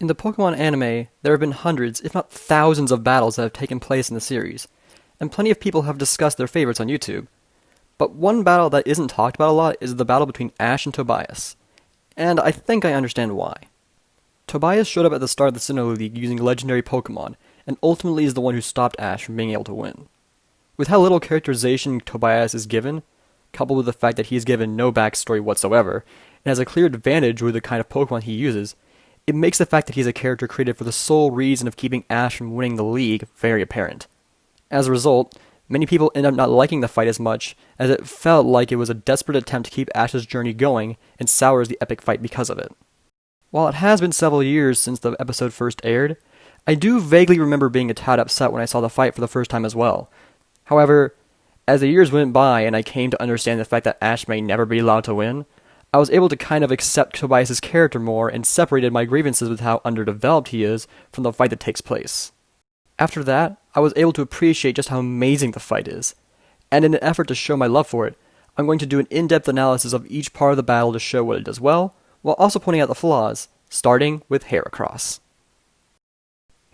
In the Pokemon anime, there have been hundreds, if not thousands of battles that have taken place in the series, and plenty of people have discussed their favorites on YouTube. But one battle that isn't talked about a lot is the battle between Ash and Tobias, and I think I understand why. Tobias showed up at the start of the Sinnoh League using legendary Pokemon, and ultimately is the one who stopped Ash from being able to win. With how little characterization Tobias is given, coupled with the fact that he is given no backstory whatsoever, and has a clear advantage with the kind of Pokemon he uses, it makes the fact that he's a character created for the sole reason of keeping Ash from winning the league very apparent. As a result, many people end up not liking the fight as much, as it felt like it was a desperate attempt to keep Ash's journey going, and sours the epic fight because of it. While it has been several years since the episode first aired, I do vaguely remember being a tad upset when I saw the fight for the first time as well. However, as the years went by and I came to understand the fact that Ash may never be allowed to win, I was able to kind of accept Tobias' character more and separated my grievances with how underdeveloped he is from the fight that takes place. After that, I was able to appreciate just how amazing the fight is, and in an effort to show my love for it, I'm going to do an in-depth analysis of each part of the battle to show what it does well, while also pointing out the flaws, starting with Heracross.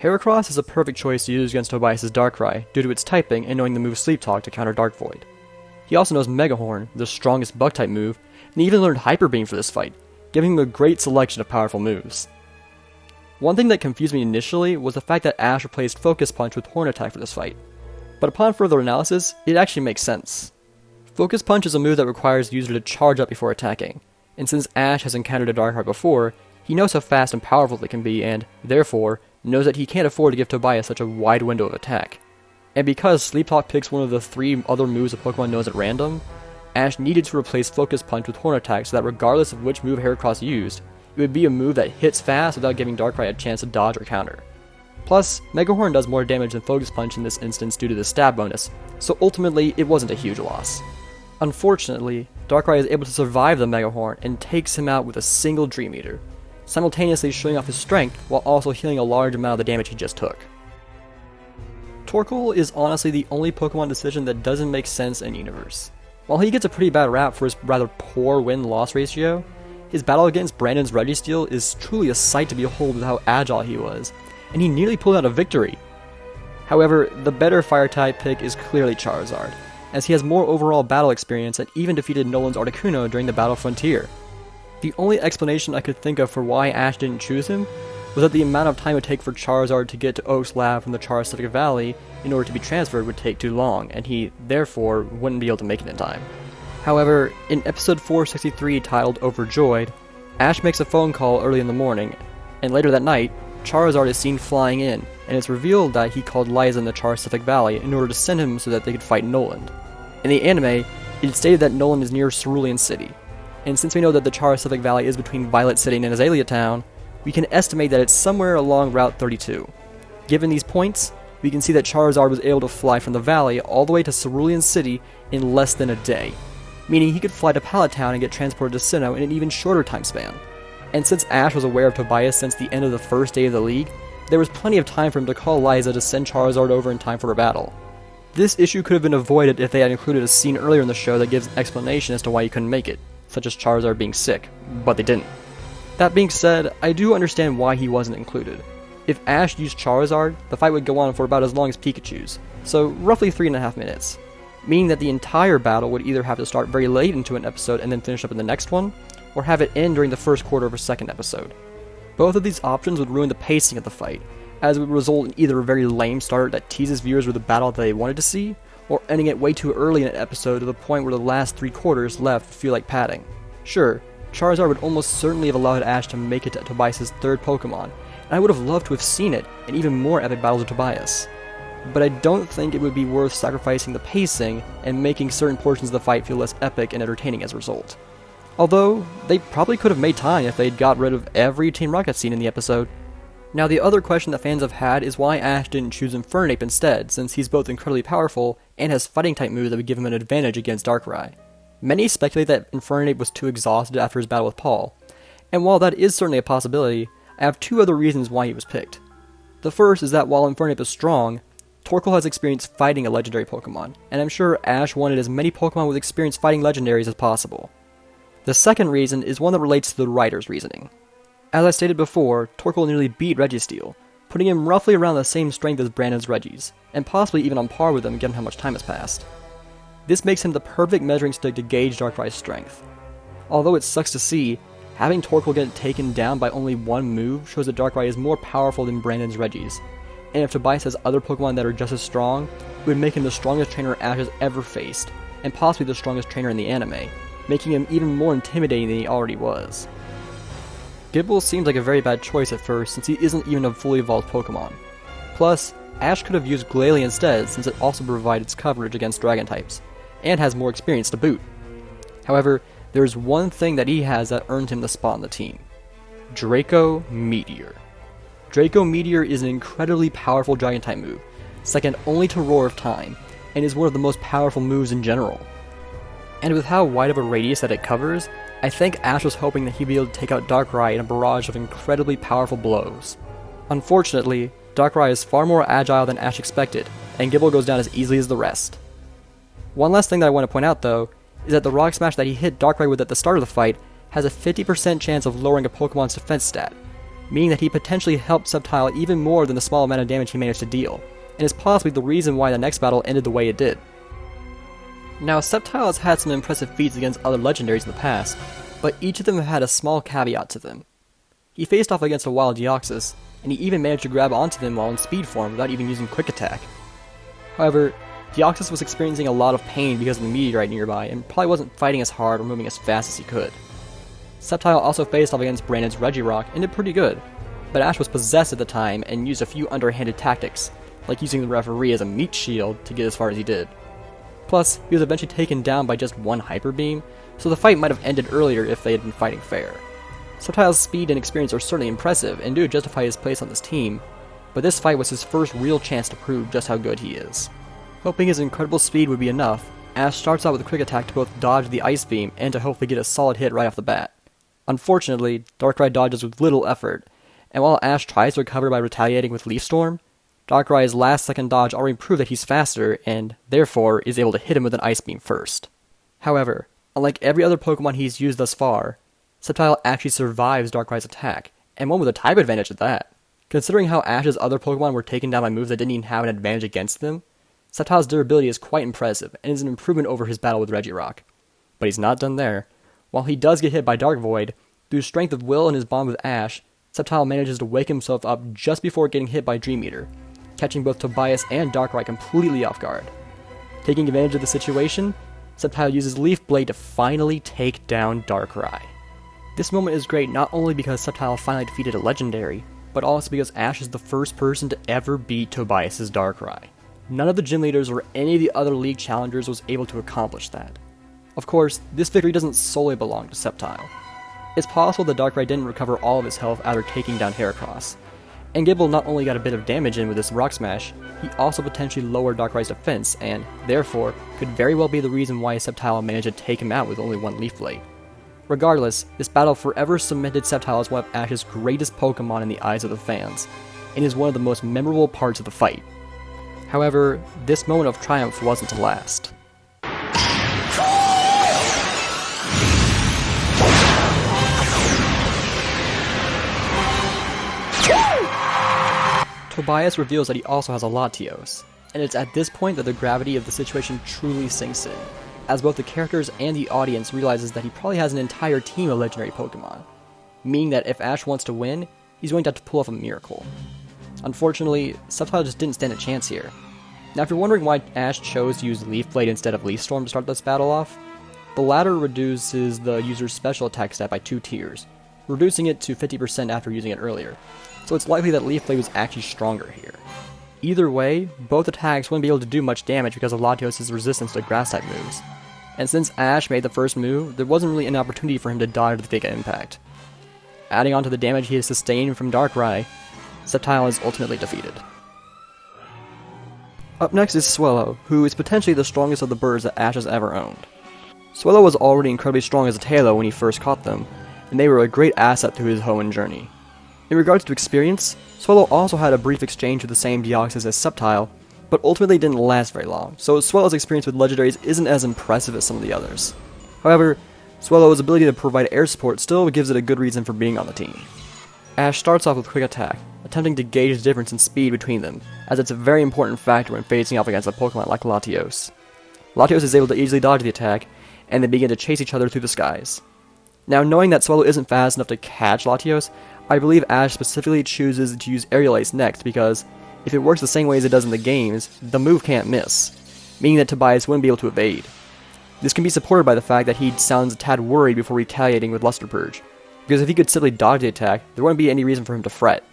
Heracross is a perfect choice to use against Tobias' Darkrai due to its typing and knowing the move Sleep Talk to counter Dark Void. He also knows Mega Horn, the strongest Bug-type move, and even learned Hyper Beam for this fight, giving him a great selection of powerful moves. One thing that confused me initially was the fact that Ash replaced Focus Punch with Horn Attack for this fight, but upon further analysis, it actually makes sense. Focus Punch is a move that requires the user to charge up before attacking, and since Ash has encountered a Darkrai before, he knows how fast and powerful it can be and, therefore, knows that he can't afford to give Tobias such a wide window of attack. And because Sleep Talk picks one of the 3 other moves a Pokemon knows at random, Ash needed to replace Focus Punch with Horn Attack so that regardless of which move Heracross used, it would be a move that hits fast without giving Darkrai a chance to dodge or counter. Plus, Mega Horn does more damage than Focus Punch in this instance due to the stab bonus, so ultimately it wasn't a huge loss. Unfortunately, Darkrai is able to survive the Mega Horn and takes him out with a single Dream Eater, simultaneously showing off his strength while also healing a large amount of the damage he just took. Torkoal is honestly the only Pokemon decision that doesn't make sense in universe. While he gets a pretty bad rap for his rather poor win-loss ratio, his battle against Brandon's Registeel is truly a sight to behold with how agile he was, and he nearly pulled out a victory. However, the better Fire-type pick is clearly Charizard, as he has more overall battle experience and even defeated Nolan's Articuno during the Battle Frontier. The only explanation I could think of for why Ash didn't choose him was that the amount of time it would take for Charizard to get to Oak's lab from the Charcific Valley in order to be transferred would take too long, and he, therefore, wouldn't be able to make it in time. However, in episode 463 titled Overjoyed, Ash makes a phone call early in the morning, and later that night, Charizard is seen flying in, and it's revealed that he called Liza in the Charcific Valley in order to send him so that they could fight Noland. In the anime, it's stated that Noland is near Cerulean City, and since we know that the Charcific Valley is between Violet City and Azalea Town, we can estimate that it's somewhere along Route 32. Given these points, we can see that Charizard was able to fly from the valley all the way to Cerulean City in less than a day, meaning he could fly to Pallet Town and get transported to Sinnoh in an even shorter time span. And since Ash was aware of Tobias since the end of the first day of the league, there was plenty of time for him to call Liza to send Charizard over in time for a battle. This issue could have been avoided if they had included a scene earlier in the show that gives an explanation as to why he couldn't make it, such as Charizard being sick, but they didn't. That being said, I do understand why he wasn't included. If Ash used Charizard, the fight would go on for about as long as Pikachu's, so roughly 3.5 minutes, meaning that the entire battle would either have to start very late into an episode and then finish up in the next one, or have it end during the first quarter of a second episode. Both of these options would ruin the pacing of the fight, as it would result in either a very lame start that teases viewers with the battle that they wanted to see, or ending it way too early in an episode to the point where the last 3 quarters left feel like padding. Sure, Charizard would almost certainly have allowed Ash to make it to Tobias' 3rd Pokemon, and I would have loved to have seen it in even more epic battles with Tobias. But I don't think it would be worth sacrificing the pacing and making certain portions of the fight feel less epic and entertaining as a result. Although, they probably could have made time if they'd got rid of every Team Rocket scene in the episode. Now the other question that fans have had is why Ash didn't choose Infernape instead, since he's both incredibly powerful and has fighting type moves that would give him an advantage against Darkrai. Many speculate that Infernape was too exhausted after his battle with Paul, and while that is certainly a possibility, I have 2 other reasons why he was picked. The first is that while Infernape is strong, Torkoal has experience fighting a legendary Pokemon, and I'm sure Ash wanted as many Pokemon with experience fighting legendaries as possible. The second reason is one that relates to the writer's reasoning. As I stated before, Torkoal nearly beat Registeel, putting him roughly around the same strength as Brandon's Regis, and possibly even on par with them given how much time has passed. This makes him the perfect measuring stick to gauge Darkrai's strength. Although it sucks to see, having Torkoal get taken down by only one move shows that Darkrai is more powerful than Brandon's Regis, and if Tobias has other Pokemon that are just as strong, it would make him the strongest trainer Ash has ever faced, and possibly the strongest trainer in the anime, making him even more intimidating than he already was. Gible seems like a very bad choice at first since he isn't even a fully evolved Pokemon. Plus, Ash could have used Glalie instead since it also provides coverage against Dragon types, and has more experience to boot. However, there is one thing that he has that earned him the spot on the team. Draco Meteor. Draco Meteor is an incredibly powerful Dragon type move, second only to Roar of Time, and is one of the most powerful moves in general. And with how wide of a radius that it covers, I think Ash was hoping that he'd be able to take out Darkrai in a barrage of incredibly powerful blows. Unfortunately, Darkrai is far more agile than Ash expected, and Gible goes down as easily as the rest. One last thing that I want to point out though, is that the Rock Smash that he hit Darkrai with at the start of the fight has a 50% chance of lowering a Pokemon's defense stat, meaning that he potentially helped Sceptile even more than the small amount of damage he managed to deal, and is possibly the reason why the next battle ended the way it did. Now, Sceptile has had some impressive feats against other legendaries in the past, but each of them have had a small caveat to them. He faced off against a wild Deoxys, and he even managed to grab onto them while in speed form without even using Quick Attack. However, Deoxys was experiencing a lot of pain because of the meteorite nearby, and probably wasn't fighting as hard or moving as fast as he could. Sceptile also faced off against Brandon's Regirock and did pretty good, but Ash was possessed at the time and used a few underhanded tactics, like using the referee as a meat shield to get as far as he did. Plus, he was eventually taken down by just one Hyper Beam, so the fight might have ended earlier if they had been fighting fair. Sceptile's speed and experience are certainly impressive and do justify his place on this team, but this fight was his first real chance to prove just how good he is. Hoping his incredible speed would be enough, Ash starts out with a Quick Attack to both dodge the Ice Beam and to hopefully get a solid hit right off the bat. Unfortunately, Darkrai dodges with little effort, and while Ash tries to recover by retaliating with Leaf Storm, Darkrai's last second dodge already proved that he's faster, and therefore is able to hit him with an Ice Beam first. However, unlike every other Pokemon he's used thus far, Sceptile actually survives Darkrai's attack, and one with a type advantage at that. Considering how Ash's other Pokemon were taken down by moves that didn't even have an advantage against them, Sceptile's durability is quite impressive, and is an improvement over his battle with Regirock. But he's not done there. While he does get hit by Dark Void, through strength of will and his bond with Ash, Sceptile manages to wake himself up just before getting hit by Dream Eater, catching both Tobias and Darkrai completely off guard. Taking advantage of the situation, Sceptile uses Leaf Blade to finally take down Darkrai. This moment is great not only because Sceptile finally defeated a legendary, but also because Ash is the first person to ever beat Tobias' Darkrai. None of the gym leaders or any of the other league challengers was able to accomplish that. Of course, this victory doesn't solely belong to Sceptile. It's possible that Darkrai didn't recover all of his health after taking down Heracross, and Gible not only got a bit of damage in with this Rock Smash, he also potentially lowered Darkrai's defense and, therefore, could very well be the reason why Sceptile managed to take him out with only one Leaf Blade. Regardless, this battle forever cemented Sceptile as one of Ash's greatest Pokemon in the eyes of the fans, and is one of the most memorable parts of the fight. However, this moment of triumph wasn't to last. Tobias reveals that he also has a Latios, and it's at this point that the gravity of the situation truly sinks in, as both the characters and the audience realizes that he probably has an entire team of legendary Pokemon, meaning that if Ash wants to win, he's going to have to pull off a miracle. Unfortunately, Sceptile just didn't stand a chance here. Now if you're wondering why Ash chose to use Leaf Blade instead of Leaf Storm to start this battle off, the latter reduces the user's special attack stat by 2 tiers, reducing it to 50% after using it earlier, so it's likely that Leaf Blade was actually stronger here. Either way, both attacks wouldn't be able to do much damage because of Latios' resistance to Grass-type moves, and since Ash made the first move, there wasn't really an opportunity for him to dodge the Giga Impact. Adding on to the damage he has sustained from Darkrai, Sceptile is ultimately defeated. Up next is Swellow, who is potentially the strongest of the birds that Ash has ever owned. Swellow was already incredibly strong as a Taillow when he first caught them, and they were a great asset to his Hoenn journey. In regards to experience, Swellow also had a brief exchange with the same Deoxys as Sceptile, but ultimately didn't last very long, so Swellow's experience with legendaries isn't as impressive as some of the others. However, Swellow's ability to provide air support still gives it a good reason for being on the team. Ash starts off with Quick Attack, attempting to gauge the difference in speed between them, as it's a very important factor when facing off against a Pokemon like Latios. Latios is able to easily dodge the attack, and they begin to chase each other through the skies. Now, knowing that Swellow isn't fast enough to catch Latios, I believe Ash specifically chooses to use Aerial Ace next because, if it works the same way as it does in the games, the move can't miss, meaning that Tobias wouldn't be able to evade. This can be supported by the fact that he sounds a tad worried before retaliating with Luster Purge, because if he could simply dodge the attack, there wouldn't be any reason for him to fret.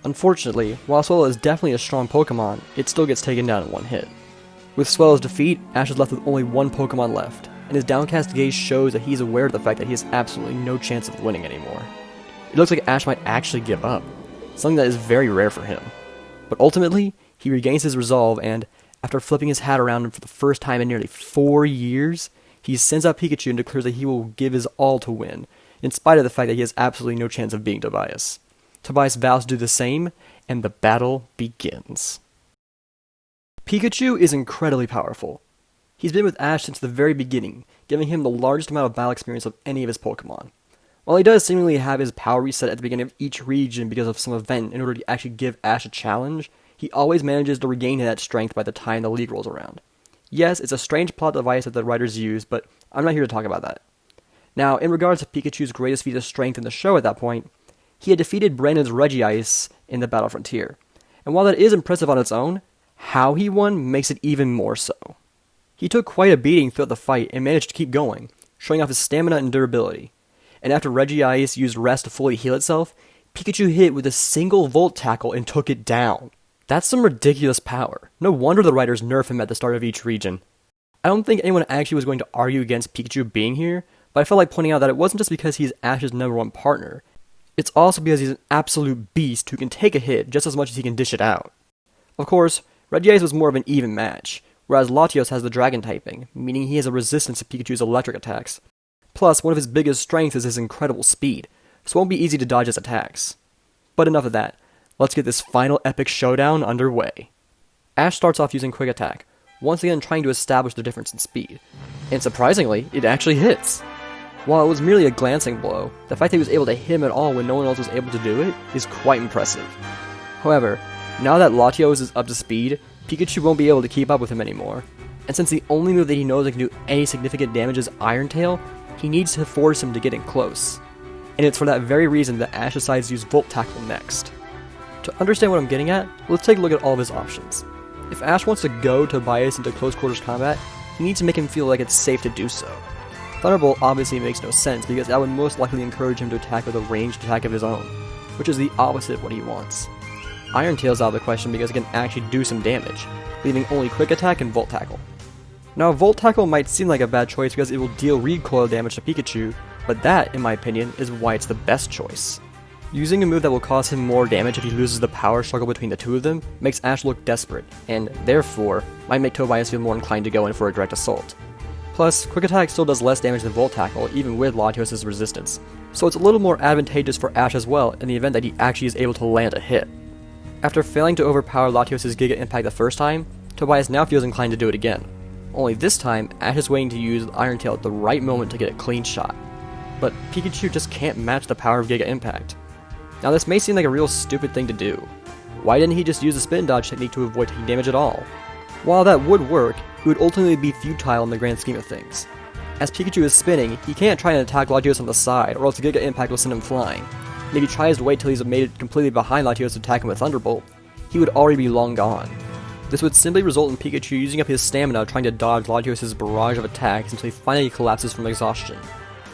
Unfortunately, while Swellow is definitely a strong Pokemon, it still gets taken down in one hit. With Swellow's defeat, Ash is left with only one Pokemon left, and his downcast gaze shows that he's aware of the fact that he has absolutely no chance of winning anymore. It looks like Ash might actually give up, something that is very rare for him. But ultimately, he regains his resolve and, after flipping his hat around for the first time in nearly 4 years, he sends out Pikachu and declares that he will give his all to win, in spite of the fact that he has absolutely no chance of beating Tobias. Tobias vows to do the same, and the battle begins. Pikachu is incredibly powerful. He's been with Ash since the very beginning, giving him the largest amount of battle experience of any of his Pokemon. While he does seemingly have his power reset at the beginning of each region because of some event in order to actually give Ash a challenge, he always manages to regain that strength by the time the league rolls around. Yes, it's a strange plot device that the writers use, but I'm not here to talk about that. Now, in regards to Pikachu's greatest feat of strength in the show at that point, he had defeated Brandon's Regice in the Battle Frontier. And while that is impressive on its own, how he won makes it even more so. He took quite a beating throughout the fight and managed to keep going, showing off his stamina and durability. And after Regice used Rest to fully heal itself, Pikachu hit it with a single Volt Tackle and took it down. That's some ridiculous power. No wonder the writers nerf him at the start of each region. I don't think anyone actually was going to argue against Pikachu being here, but I felt like pointing out that it wasn't just because he's Ash's #1 partner. It's also because he's an absolute beast who can take a hit just as much as he can dish it out. Of course, Regice was more of an even match, whereas Latios has the Dragon typing, meaning he has a resistance to Pikachu's electric attacks. Plus, one of his biggest strengths is his incredible speed, so it won't be easy to dodge his attacks. But enough of that, let's get this final epic showdown underway. Ash starts off using Quick Attack, once again trying to establish the difference in speed, and surprisingly, it actually hits. While it was merely a glancing blow, the fact that he was able to hit him at all when no one else was able to do it is quite impressive. However, now that Latios is up to speed, Pikachu won't be able to keep up with him anymore, and since the only move that he knows that can do any significant damage is Iron Tail, he needs to force him to get in close. And it's for that very reason that Ash decides to use Volt Tackle next. To understand what I'm getting at, let's take a look at all of his options. If Ash wants to go Tobias into close quarters combat, he needs to make him feel like it's safe to do so. Thunderbolt obviously makes no sense because that would most likely encourage him to attack with a ranged attack of his own, which is the opposite of what he wants. Iron Tail's out of the question because it can actually do some damage, leaving only Quick Attack and Volt Tackle. Now, Volt Tackle might seem like a bad choice because it will deal recoil damage to Pikachu, but that, in my opinion, is why it's the best choice. Using a move that will cause him more damage if he loses the power struggle between the two of them makes Ash look desperate, and therefore, might make Tobias feel more inclined to go in for a direct assault. Plus, Quick Attack still does less damage than Volt Tackle, even with Latios' resistance, so it's a little more advantageous for Ash as well in the event that he actually is able to land a hit. After failing to overpower Latios' Giga Impact the first time, Tobias now feels inclined to do it again. Only this time, Ash is waiting to use Iron Tail at the right moment to get a clean shot. But Pikachu just can't match the power of Giga Impact. Now this may seem like a real stupid thing to do. Why didn't he just use the spin dodge technique to avoid taking damage at all? While that would work, it would ultimately be futile in the grand scheme of things. As Pikachu is spinning, he can't try and attack Latios on the side, or else the Giga Impact will send him flying. And if he tries to wait till he's made it completely behind Latios to attack him with Thunderbolt, he would already be long gone. This would simply result in Pikachu using up his stamina trying to dodge Latios' barrage of attacks until he finally collapses from exhaustion.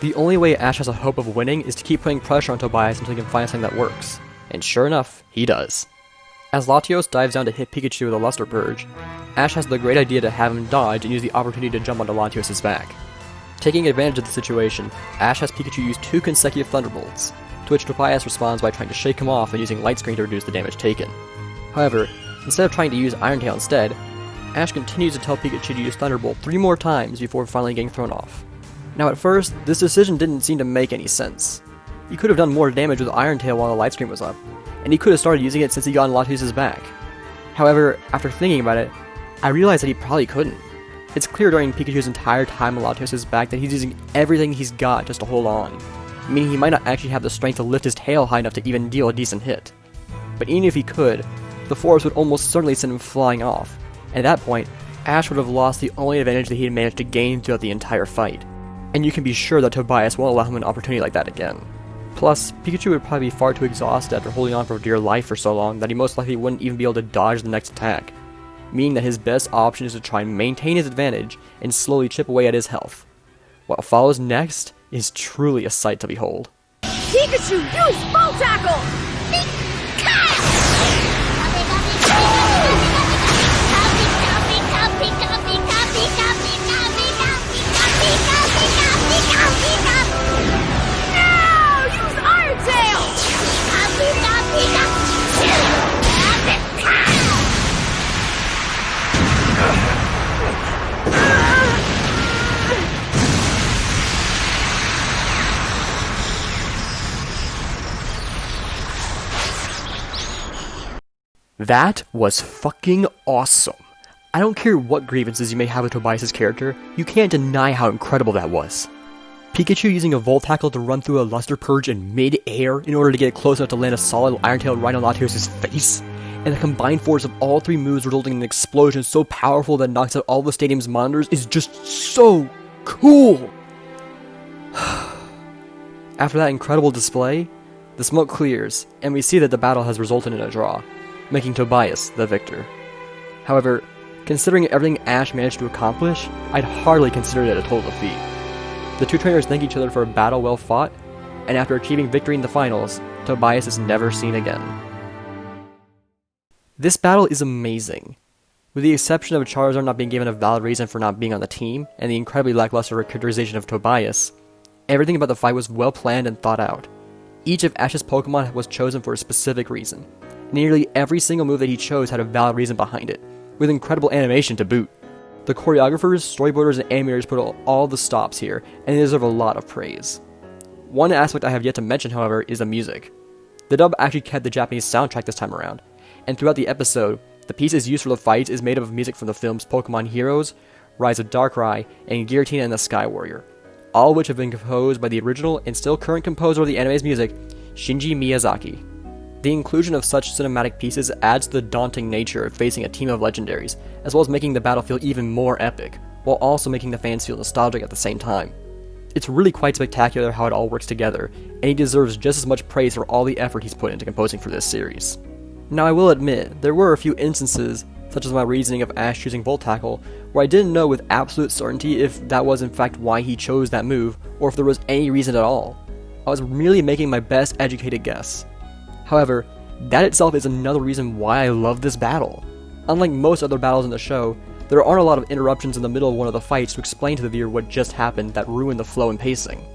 The only way Ash has a hope of winning is to keep putting pressure on Tobias until he can find something that works. And sure enough, he does. As Latios dives down to hit Pikachu with a Luster Purge, Ash has the great idea to have him dodge and use the opportunity to jump onto Latios' back. Taking advantage of the situation, Ash has Pikachu use 2 consecutive Thunderbolts, to which Tobias responds by trying to shake him off and using Light Screen to reduce the damage taken. However, instead of trying to use Iron Tail instead, Ash continues to tell Pikachu to use Thunderbolt 3 more times before finally getting thrown off. Now at first, this decision didn't seem to make any sense. He could have done more damage with Iron Tail while the Light Screen was up, and he could have started using it since he got on Latios' back. However, after thinking about it, I realized that he probably couldn't. It's clear during Pikachu's entire time on Latios' back that he's using everything he's got just to hold on. meaning he might not actually have the strength to lift his tail high enough to even deal a decent hit. But even if he could, the force would almost certainly send him flying off, and at that point, Ash would have lost the only advantage that he had managed to gain throughout the entire fight. And you can be sure that Tobias won't allow him an opportunity like that again. Plus, Pikachu would probably be far too exhausted after holding on for dear life for so long that he most likely wouldn't even be able to dodge the next attack, meaning that his best option is to try and maintain his advantage and slowly chip away at his health. What follows next is truly a sight to behold. Pikachu, use Full Tackle! Now, use Iron Tail! That was fucking awesome. I don't care what grievances you may have with Tobias' character, you can't deny how incredible that was. Pikachu using a Volt Tackle to run through a Luster Purge in mid-air in order to get close enough to land a solid Iron Tail right on Latios' face, and the combined force of all three moves resulting in an explosion so powerful that knocks out all the stadium's monitors is just so cool! After that incredible display, the smoke clears, and we see that the battle has resulted in a draw, making Tobias the victor. However, considering everything Ash managed to accomplish, I'd hardly consider it a total defeat. The two trainers thank each other for a battle well fought, and after achieving victory in the finals, Tobias is never seen again. This battle is amazing. With the exception of Charizard not being given a valid reason for not being on the team, and the incredibly lackluster characterization of Tobias, everything about the fight was well planned and thought out. Each of Ash's Pokemon was chosen for a specific reason. Nearly every single move that he chose had a valid reason behind it, with incredible animation to boot. The choreographers, storyboarders, and animators put all the stops here, and they deserve a lot of praise. One aspect I have yet to mention, however, is the music. The dub actually kept the Japanese soundtrack this time around, and throughout the episode, the pieces used for the fights is made up of music from the films Pokémon Heroes, Rise of Darkrai, and Giratina and the Sky Warrior, all of which have been composed by the original and still current composer of the anime's music, Shinji Miyazaki. The inclusion of such cinematic pieces adds to the daunting nature of facing a team of legendaries, as well as making the battle feel even more epic, while also making the fans feel nostalgic at the same time. It's really quite spectacular how it all works together, and he deserves just as much praise for all the effort he's put into composing for this series. Now I will admit, there were a few instances, such as my reasoning of Ash choosing Volt Tackle, where I didn't know with absolute certainty if that was in fact why he chose that move, or if there was any reason at all. I was merely making my best educated guess. However, that itself is another reason why I love this battle. Unlike most other battles in the show, there aren't a lot of interruptions in the middle of one of the fights to explain to the viewer what just happened that ruin the flow and pacing.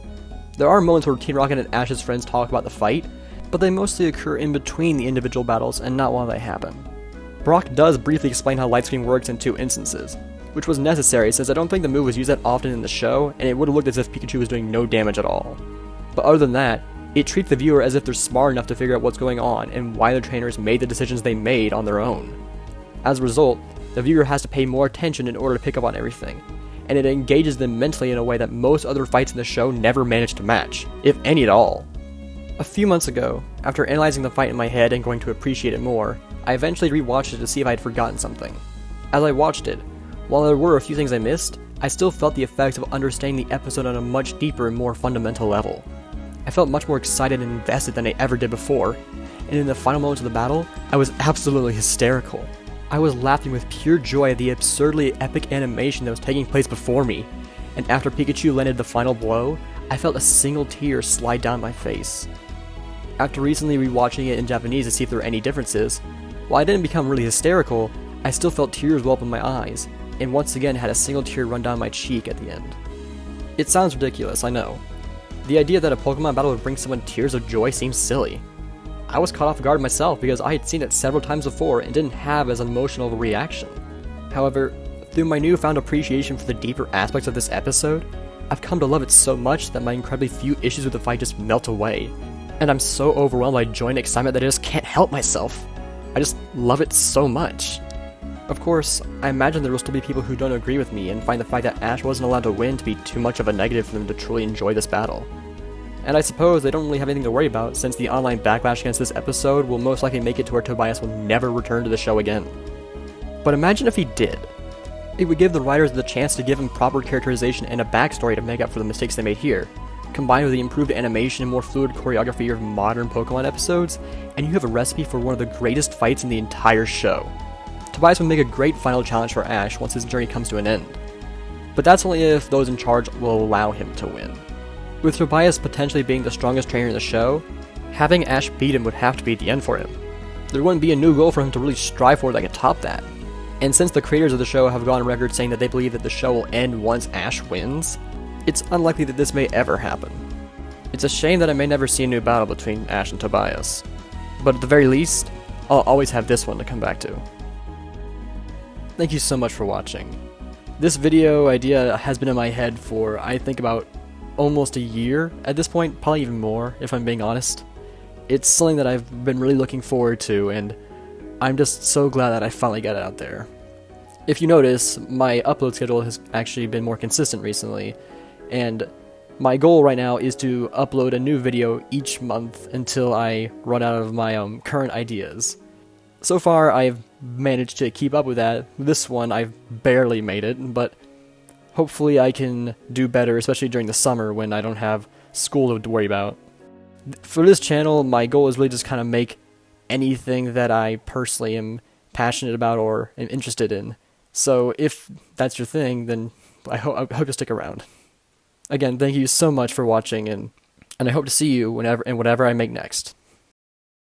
There are moments where Team Rocket and Ash's friends talk about the fight, but they mostly occur in between the individual battles and not while they happen. Brock does briefly explain how Light Screen works in two instances, which was necessary since I don't think the move was used that often in the show, and it would have looked as if Pikachu was doing no damage at all. But other than that, it treats the viewer as if they're smart enough to figure out what's going on and why the trainers made the decisions they made on their own. As a result, the viewer has to pay more attention in order to pick up on everything, and it engages them mentally in a way that most other fights in the show never manage to match, if any at all. A few months ago, after analyzing the fight in my head and going to appreciate it more, I eventually rewatched it to see if I had forgotten something. As I watched it, while there were a few things I missed, I still felt the effects of understanding the episode on a much deeper and more fundamental level. I felt much more excited and invested than I ever did before, and in the final moments of the battle, I was absolutely hysterical. I was laughing with pure joy at the absurdly epic animation that was taking place before me, and after Pikachu landed the final blow, I felt a single tear slide down my face. After recently rewatching it in Japanese to see if there were any differences, while I didn't become really hysterical, I still felt tears well up in my eyes, and once again had a single tear run down my cheek at the end. It sounds ridiculous, I know. The idea that a Pokemon battle would bring someone tears of joy seems silly. I was caught off guard myself because I had seen it several times before and didn't have as emotional of a reaction. However, through my newfound appreciation for the deeper aspects of this episode, I've come to love it so much that my incredibly few issues with the fight just melt away, and I'm so overwhelmed by joy and excitement that I just can't help myself. I just love it so much. Of course, I imagine there will still be people who don't agree with me and find the fact that Ash wasn't allowed to win to be too much of a negative for them to truly enjoy this battle. And I suppose they don't really have anything to worry about, since the online backlash against this episode will most likely make it to where Tobias will never return to the show again. But imagine if he did. It would give the writers the chance to give him proper characterization and a backstory to make up for the mistakes they made here, combined with the improved animation and more fluid choreography of modern Pokemon episodes, and you have a recipe for one of the greatest fights in the entire show. Tobias would make a great final challenge for Ash once his journey comes to an end. But that's only if those in charge will allow him to win. With Tobias potentially being the strongest trainer in the show, having Ash beat him would have to be the end for him. There wouldn't be a new goal for him to really strive for that could top that. And since the creators of the show have gone on record saying that they believe that the show will end once Ash wins, it's unlikely that this may ever happen. It's a shame that I may never see a new battle between Ash and Tobias, but at the very least, I'll always have this one to come back to. Thank you so much for watching. This video idea has been in my head for, I think, about almost a year at this point, probably even more, if I'm being honest. It's something that I've been really looking forward to, and I'm just so glad that I finally got it out there. If you notice, my upload schedule has actually been more consistent recently, and my goal right now is to upload a new video each month until I run out of my current ideas. So far, I've managed to keep up with that. This one, I've barely made it, but hopefully I can do better, especially during the summer when I don't have school to worry about. For this channel, my goal is really just kind of make anything that I personally am passionate about or am interested in. So if that's your thing, then I hope you stick around. Again, thank you so much for watching, and I hope to see you whenever and whatever I make next.